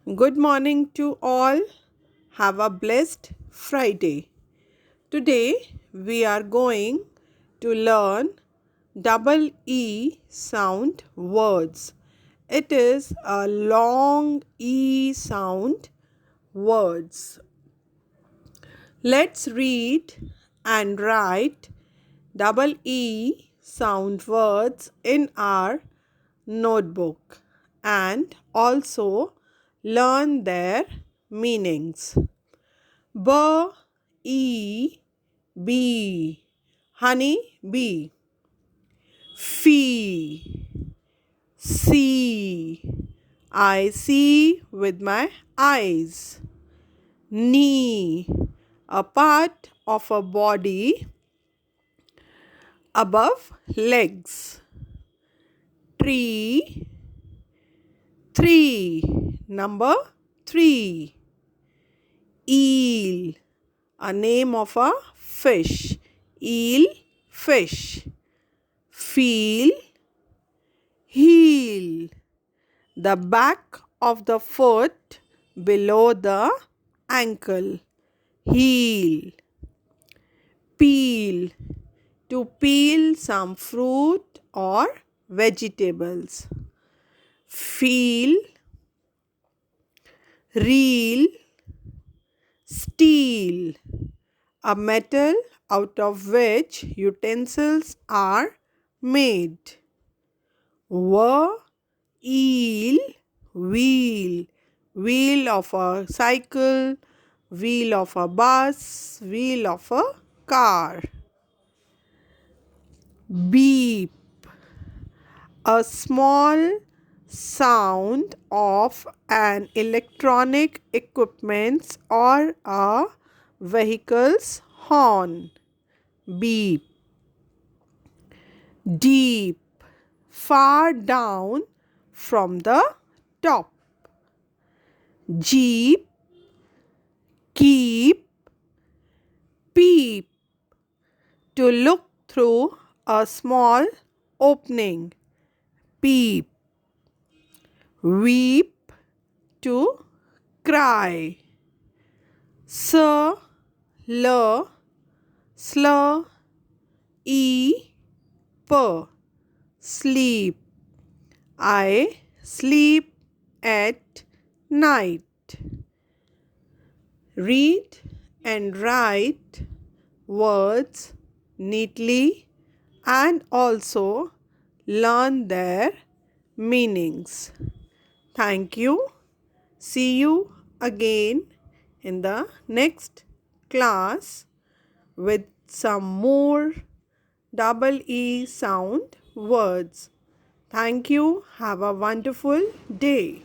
Good morning to all. Have a blessed Friday. Today we are going to learn double E sound words. It is a long E sound words. Let's read and write double E sound words in our notebook and also learn their meanings. B E B honey bee. Fee See I see with my eyes. Knee a part of a body above legs. Tree Three number 3. Eel a name of a fish. Eel fish. Feel Heel the back of the foot below the ankle. Heel. Peel to peel some fruit or vegetables. Feel Reel Steel a metal out of which utensils are made. Eel Wheel Wheel of a cycle, wheel of a bus, wheel of a car. Beep a small sound of an electronic equipment or a vehicle's horn. Beep. Deep far down from the top. Jeep Keep Peep to look through a small opening. Peep. Weep to cry. Slur Slur Sleep I sleep at night. Read and write words neatly and also learn their meanings. Thank you. See you again in the next class with some more double E sound words. Thank you. Have a wonderful day.